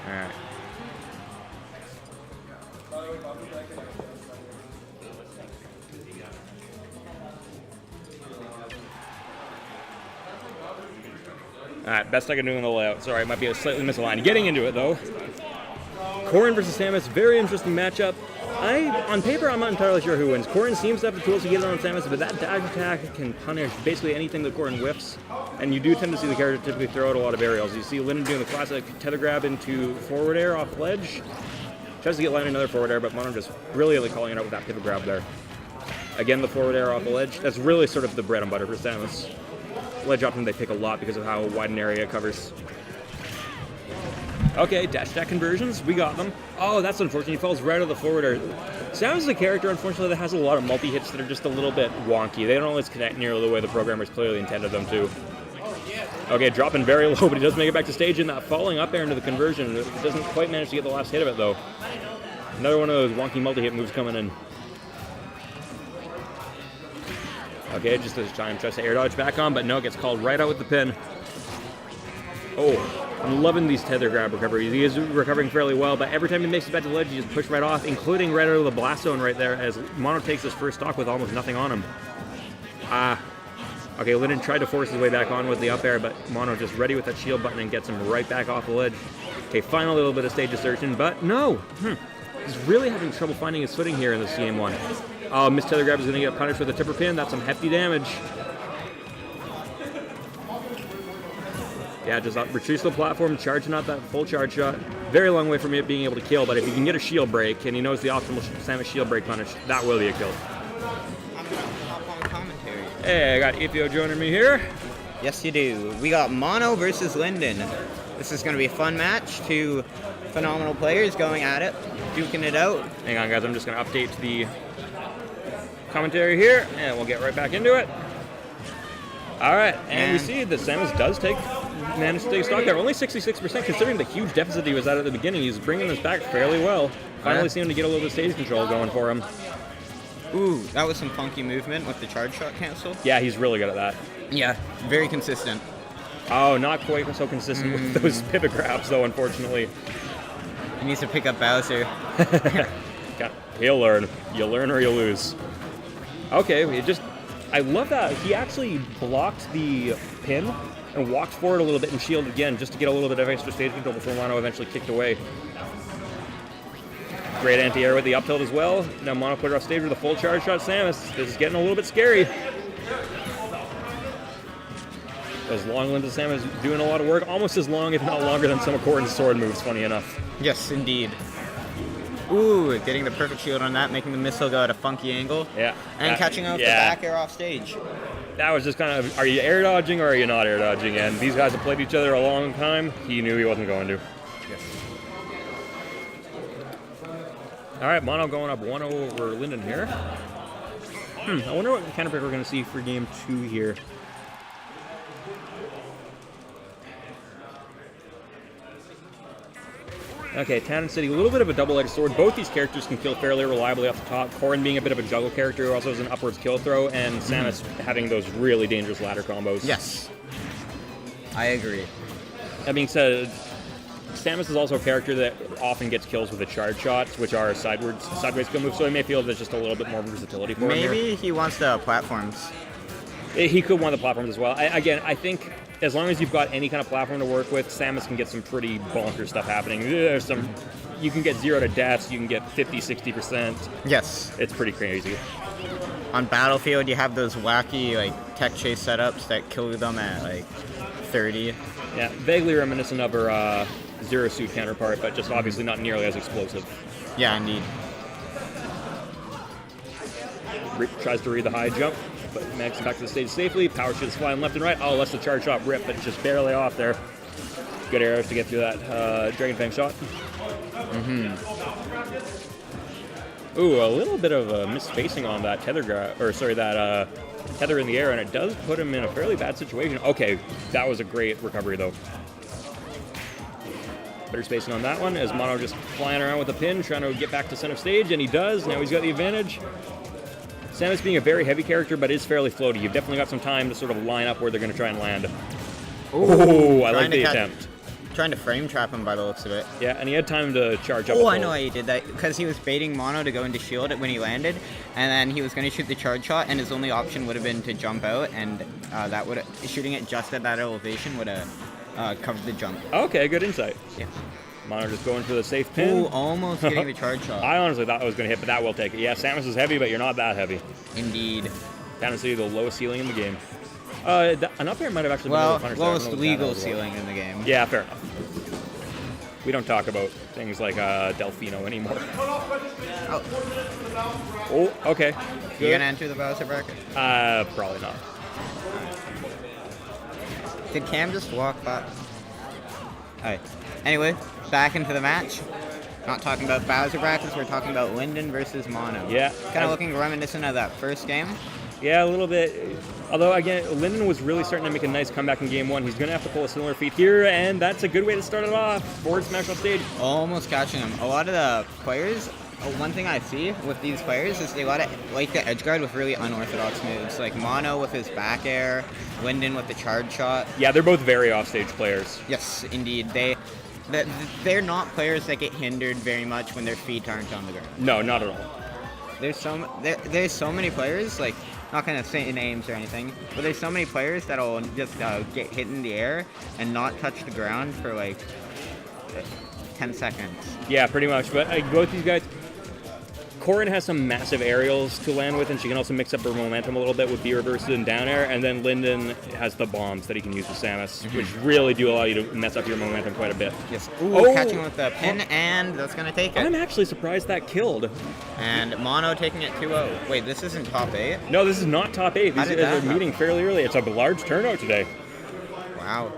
Alright. Alright, best I can do in the layout. Sorry, it might be a slightly misaligned. Getting into it, though. Corrin versus Samus, very interesting matchup. On paper, I'm not entirely sure who wins. Corrin seems to have the tools to get it on Samus, but that dash attack can punish basically anything that Corrin whiffs. And you do tend to see the character typically throw out a lot of aerials. You see Linden doing the classic tether grab into forward air off ledge. Tries to get landing another forward air, but Mono just brilliantly calling it out with that pivot grab there. Again, the forward air off the ledge. That's really sort of the bread and butter for Samus. Ledge often they pick a lot because of how wide an area it covers. Okay, dash attack conversions, we got them. Oh, that's unfortunate, he falls right out of the forward air. Samus is a character, unfortunately, that has a lot of multi-hits that are just a little bit wonky. They don't always connect nearly the way the programmers clearly intended them to. Okay, dropping very low, but he does make it back to stage in that falling up air into the conversion. It doesn't quite manage to get the last hit of it, though. Another one of those wonky multi-hit moves coming in. Okay, just this time tries to air dodge back on, but no, gets called right out with the pin. Oh, I'm loving these tether grab recoveries. He is recovering fairly well, but every time he makes it back to the ledge, he just pushed right off, including right out of the blast zone right there, as Mono takes his first stock with almost nothing on him. Okay, Linden tried to force his way back on with the up air, but Mono just ready with that shield button and gets him right back off the ledge. Okay, final little bit of stage assertion, but no! He's really having trouble finding his footing here in this game one. Oh, missed tether grab is going to get punished with a tipper pin. That's some hefty damage. Yeah, just retreats the platform, charging out that full charge shot. Very long way from it being able to kill, but if he can get a shield break, and he knows the optimal Samus shield break punish, that will be a kill. I'm going to hop on commentary. Hey, I got Ifio joining me here. Yes, you do. We got Mono versus Linden. This is going to be a fun match. Two phenomenal players going at it, duking it out. Hang on, guys. I'm just going to update the commentary here, and we'll get right back into it. All right, and we see that Samus does manage to take stock there. Only 66%, considering the huge deficit he was at the beginning. He's bringing this back fairly well. Finally seeming to get a little bit of stage control going for him. Ooh, that was some funky movement with the charge shot cancel. Yeah, he's really good at that. Yeah, very consistent. Oh, not quite so consistent with those pivot grabs, though, unfortunately. He needs to pick up Bowser. He'll learn. You learn or you lose. Okay, I love that. He actually blocked the pin and walked forward a little bit and shielded again just to get a little bit of extra stage control before Mono eventually kicked away. Great anti-air with the up tilt as well. Now Mono put her off stage with a full charge shot. Samus, this is getting a little bit scary. Those long limbs of Samus doing a lot of work, almost as long, if not longer, than some of Corrin's sword moves, funny enough. Yes, indeed. Ooh, getting the perfect shield on that, making the missile go at a funky angle. Yeah. And catching out the back air off stage. That was just kind of, are you air dodging or are you not air dodging? And these guys have played each other a long time. He knew he wasn't going to. Yes. All right, Mono going up 1 over Linden here. I wonder what kind of pick we're going to see for game 2 here. Okay, Town and City, a little bit of a double-edged sword. Both these characters can kill fairly reliably off the top. Corrin being a bit of a juggle character who also has an upwards kill throw, and Samus having those really dangerous ladder combos. Yes. I agree. That being said, Samus is also a character that often gets kills with the charge shots, which are sideways kill moves, so I may feel there's just a little bit more versatility for him here. Maybe he wants the platforms. He could want the platforms as well. I think as long as you've got any kind of platform to work with, Samus can get some pretty bonker stuff happening. You can get 0 to deaths, you can get 50, 60%. Yes. It's pretty crazy. On Battlefield, you have those wacky tech chase setups that kill them at 30. Yeah, vaguely reminiscent of her Zero Suit counterpart, but just obviously not nearly as explosive. Yeah, indeed. Tries to read the high jump, but manages back to the stage safely. Power shoots flying left and right. Oh, lets the charge shot rip, but it's just barely off there. Good arrows to get through that Dragon Fang shot. Ooh, a little bit of a misspacing on that tether tether in the air, and it does put him in a fairly bad situation. Okay, that was a great recovery though. Better spacing on that one as Mono just flying around with a pin, trying to get back to center stage, and he does. Now he's got the advantage. Samus being a very heavy character, but is fairly floaty. You've definitely got some time to sort of line up where they're going to try and land. Oh, I like the attempt. trying to frame trap him by the looks of it. Yeah, and he had time to charge up. Oh, I know why he did that. Because he was baiting Mono to go into shield it when he landed, and then he was going to shoot the charge shot, and his only option would have been to jump out, and that would shooting it just at that elevation would have covered the jump. Okay, good insight. Yeah. Mono just going for the safe pin. Ooh, almost getting the charge shot. I honestly thought I was going to hit, but that will take it. Yeah, Samus is heavy, but you're not that heavy. Indeed. Tennessee, the lowest ceiling in the game. An up air might have actually been a little funner, lowest so I don't know legal what that was ceiling in the game. Yeah, fair enough. We don't talk about things like Delfino anymore. Oh, okay. You gonna enter the Bowser bracket? Probably not. Did Cam just walk back? Alright. Anyway, back into the match. Not talking about Bowser brackets, we're talking about Linden versus Mono. Yeah. Kind of looking reminiscent of that first game. Yeah, a little bit. Although, again, Linden was really starting to make a nice comeback in game one. He's going to have to pull a similar feat here, and that's a good way to start it off. Forward smash off stage. Almost catching him. A lot of the players, one thing I see with these players is they like the edge guard with really unorthodox moves, like Mono with his back air, Linden with the charge shot. Yeah, they're both very off-stage players. Yes, indeed. They're not players that get hindered very much when their feet aren't on the ground. No, not at all. There's so many players, like, not gonna say names or anything, but there's so many players that'll just get hit in the air and not touch the ground for like 10 seconds. Yeah, pretty much. But both these guys, Corrin has some massive aerials to land with, and she can also mix up her momentum a little bit with the reverses and down air. And then Linden has the bombs that he can use with Samus, which really do allow you to mess up your momentum quite a bit. Yes. Ooh, catching with the pin, and that's going to take it. I'm actually surprised that killed. And Mono taking it 2-0. Wait, this isn't top 8? No, this is not top 8. These guys are meeting fairly early. It's a large turnout today. Wow.